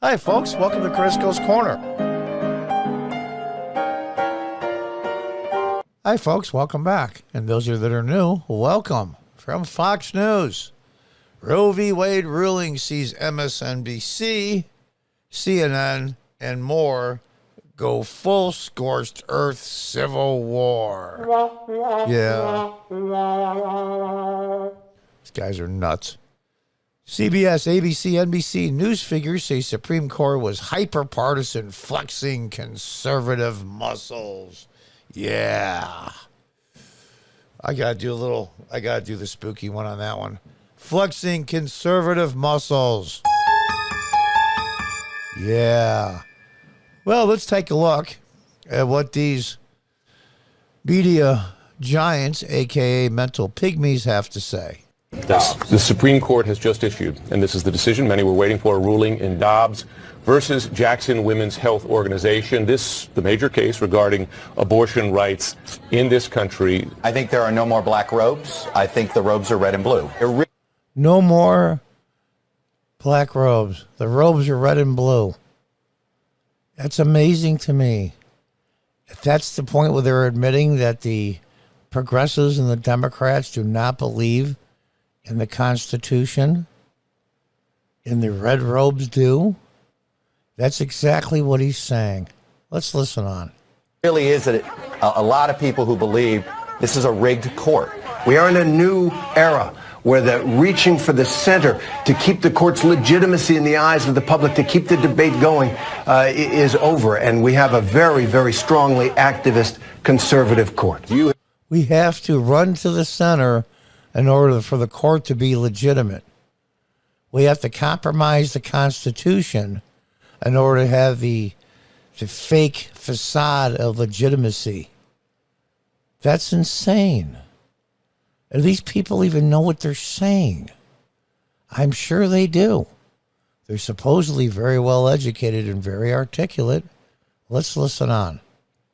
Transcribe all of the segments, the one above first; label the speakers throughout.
Speaker 1: Hi, folks. Welcome to Crisco's Corner. Hi, folks. Welcome back. And those of you that are new, welcome. From Fox News, Roe v. Wade ruling sees MSNBC, CNN, and more go full scorched earth civil war. Yeah. These guys are nuts. CBS, ABC, NBC news figures say Supreme Court was hyper-partisan, flexing conservative muscles. Yeah. I gotta do the spooky one on that one. Flexing conservative muscles. Yeah. Well, let's take a look at what these media giants, a.k.a. mental pygmies, have to say.
Speaker 2: The Supreme Court has just issued, and this is the decision many were waiting for, a ruling in Dobbs versus Jackson Women's Health Organization. This, the major case regarding abortion rights in this country.
Speaker 3: I think there are no more black robes. I think the robes are red and blue.
Speaker 1: No more black robes. The robes are red and blue. That's amazing to me. If that's the point where they're admitting that the progressives and the Democrats do not believe in the Constitution, and the red robes do, that's exactly what he's saying. Let's listen on.
Speaker 3: Really is a lot of people who believe this is a rigged court.
Speaker 4: We are in a new era where the reaching for the center to keep the court's legitimacy in the eyes of the public, to keep the debate going, is over. And we have a very, very strongly activist conservative court.
Speaker 1: We have to run to the center in order for the court to be legitimate. We have to compromise the Constitution in order to have the fake facade of legitimacy. That's insane. Do these people even know what they're saying? I'm sure they do. They're supposedly very well educated and very articulate. Let's listen on.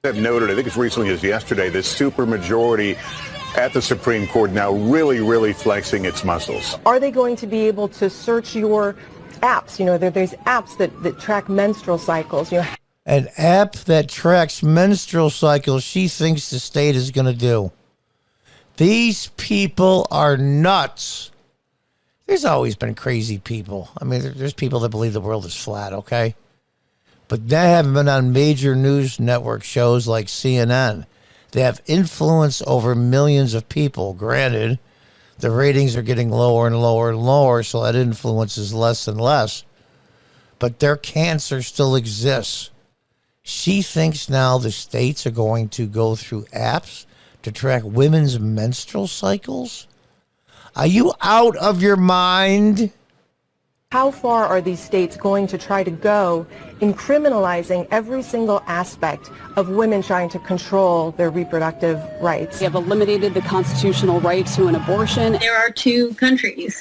Speaker 5: I've noted, I think as recently as yesterday, this supermajority at the Supreme Court now really flexing its muscles.
Speaker 6: Are they going to be able to search your apps? You know, there's apps that track menstrual cycles. You know,
Speaker 1: an app that tracks menstrual cycles she thinks the state is going to do. These people are nuts. There's always been crazy people. I mean, there's people that believe the world is flat, okay? But they haven't been on major news network shows like CNN. They have influence over millions of people. Granted, the ratings are getting lower and lower and lower, so that influence is less and less. But their cancer still exists. She thinks now the states are going to go through apps to track women's menstrual cycles? Are you out of your mind?
Speaker 6: how far are these states going to try to go in criminalizing every single aspect of women trying to control their reproductive rights?
Speaker 7: They have eliminated the constitutional right to an abortion.
Speaker 8: There are two countries,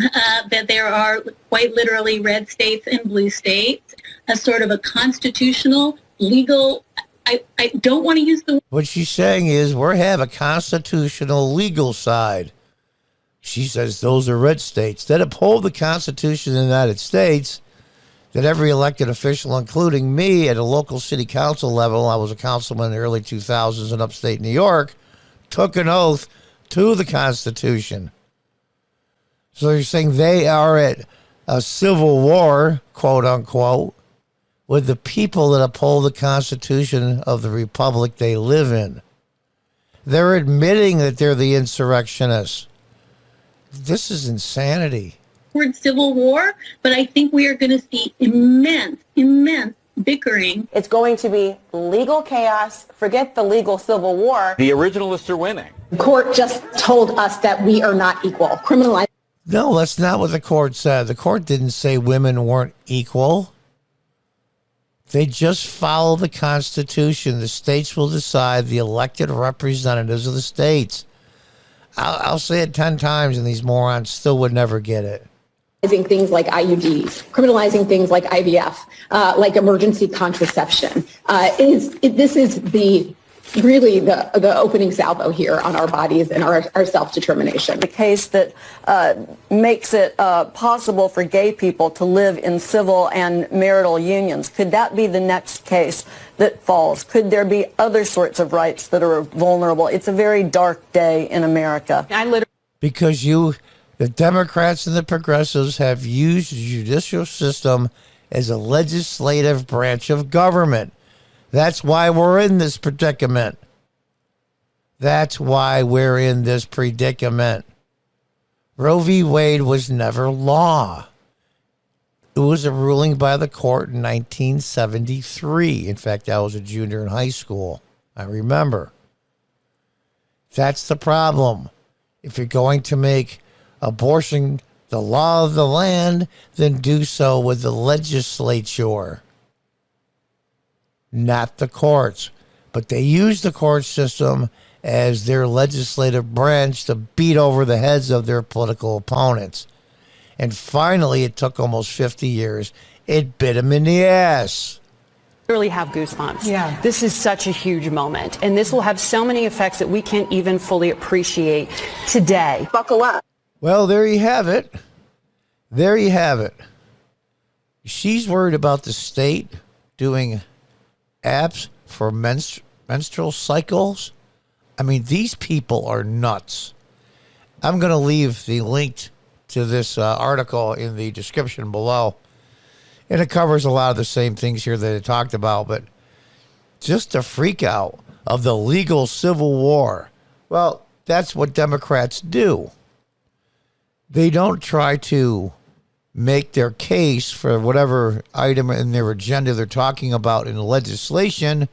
Speaker 8: that there are quite literally red states and blue states, a sort of a constitutional, legal, I don't want to use the word.
Speaker 1: What she's saying is we have a constitutional legal side. She says those are red states that uphold the Constitution of the United States, that every elected official, including me at a local city council level, I was a councilman in the early 2000s in upstate New York, took an oath to the Constitution. So you're saying they are at a civil war, quote unquote, with the people that uphold the Constitution of the republic they live in. They're admitting that they're the insurrectionists. This is insanity.
Speaker 8: Word civil war, but I think we are going to see immense bickering.
Speaker 9: It's going to be legal chaos. Forget the legal civil war.
Speaker 3: The originalists are winning.
Speaker 10: The court just told us that we are not equal. Criminalize.
Speaker 1: No, that's not what the court said. The court didn't say women weren't equal. They just follow the Constitution. The states will decide, the elected representatives of the states. I'll say it 10 times and these morons still would never get it.
Speaker 10: Things like IUDs, criminalizing things like IVF, like emergency contraception. This is the really the opening salvo here on our bodies and our self-determination.
Speaker 11: The case that makes it possible for gay people to live in civil and marital unions. Could that be the next case that falls? Could there be other sorts of rights that are vulnerable? It's a very dark day in America.
Speaker 1: Because the Democrats and the progressives have used the judicial system as a legislative branch of government. That's why we're in this predicament. That's why we're in this predicament. Roe v. Wade was never law. It was a ruling by the court in 1973. In fact, I was a junior in high school. I remember. That's the problem. If you're going to make abortion the law of the land, then do so with the legislature, not the courts. But they use the court system as their legislative branch to beat over the heads of their political opponents. And finally, it took almost 50 years. It bit them in the ass.
Speaker 7: Really have goosebumps.
Speaker 6: Yeah.
Speaker 7: This is such a huge moment, and this will have so many effects that we can't even fully appreciate today.
Speaker 10: Buckle up.
Speaker 1: Well, there you have it. There you have it. She's worried about the state doing apps for menstrual cycles. I mean, these people are nuts. I'm going to leave the link to this article in the description below. And it covers a lot of the same things here that I talked about, but just the freak out of the legal civil war. Well, that's what Democrats do. They don't try to make their case for whatever item in their agenda they're talking about in legislation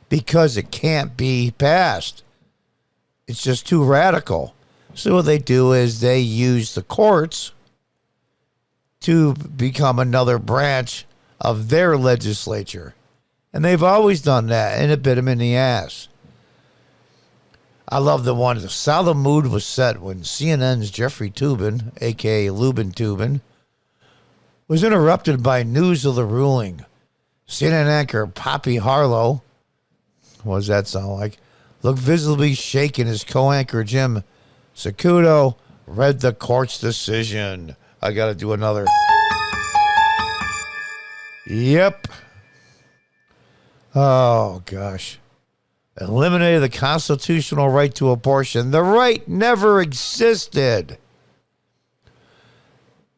Speaker 1: because it can't be passed. It's just too radical. So what they do is they use the courts to become another branch of their legislature. And they've always done that, and it bit them in the ass. I love the one. The solid mood was set when CNN's Jeffrey Toobin, a.k.a. Lubin Toobin, was interrupted by news of the ruling. CNN anchor Poppy Harlow, what does that sound like, looked visibly shaken as co-anchor Jim Secudo read the court's decision. I got to do another. Yep. Oh, gosh. Eliminated the constitutional right to abortion. The right never existed.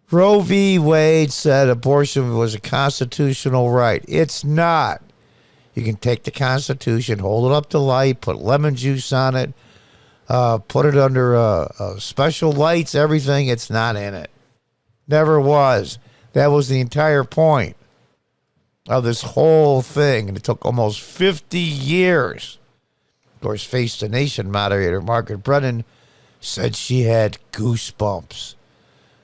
Speaker 1: Roe v. Wade said abortion was a constitutional right. It's not. You can take the Constitution, hold it up to light, put lemon juice on it, put it under special lights, everything. It's not in it. Never was. That was the entire point of this whole thing. And it took almost 50 years. Of course, Face the Nation moderator Margaret Brennan said she had goosebumps.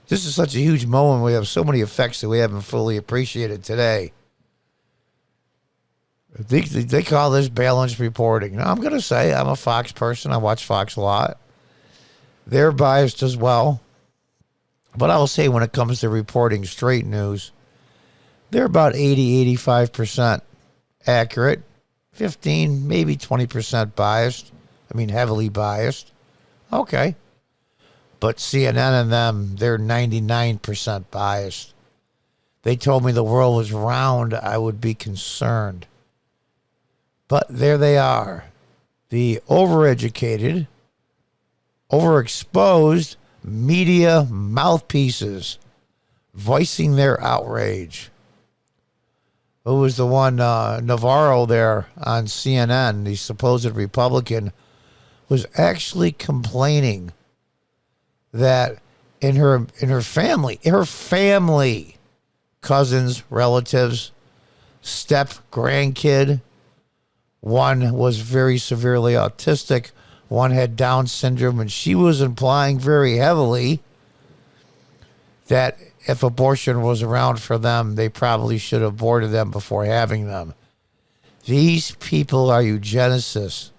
Speaker 1: This is such a huge moment. We have so many effects that we haven't fully appreciated today. They call this balanced reporting. Now, I'm going to say I'm a Fox person. I watch Fox a lot. They're biased as well. But I will say when it comes to reporting straight news, they're about 85% accurate. 15, maybe 20% biased. I mean, heavily biased. Okay. But CNN and them, they're 99% biased. They told me the world was round, I would be concerned. But there they are. The overeducated, overexposed media mouthpieces voicing their outrage. Who was the one, Navarro there on CNN, the supposed Republican, was actually complaining that in her family, cousins, relatives, step grandkid, one was very severely autistic, one had Down syndrome, and she was implying very heavily that if abortion was around for them, they probably should have aborted them before having them. These people are eugenicists.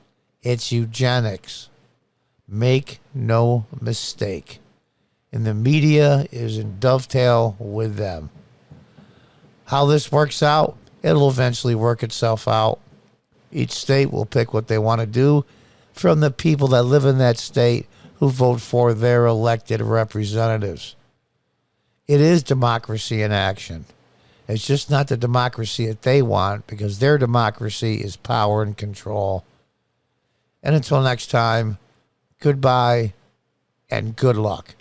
Speaker 1: It's eugenics. Make no mistake. And the media is in dovetail with them. How this works out, it'll eventually work itself out. Each state will pick what they want to do from the people that live in that state who vote for their elected representatives. It is democracy in action. It's just not the democracy that they want, because their democracy is power and control. And until next time, goodbye and good luck.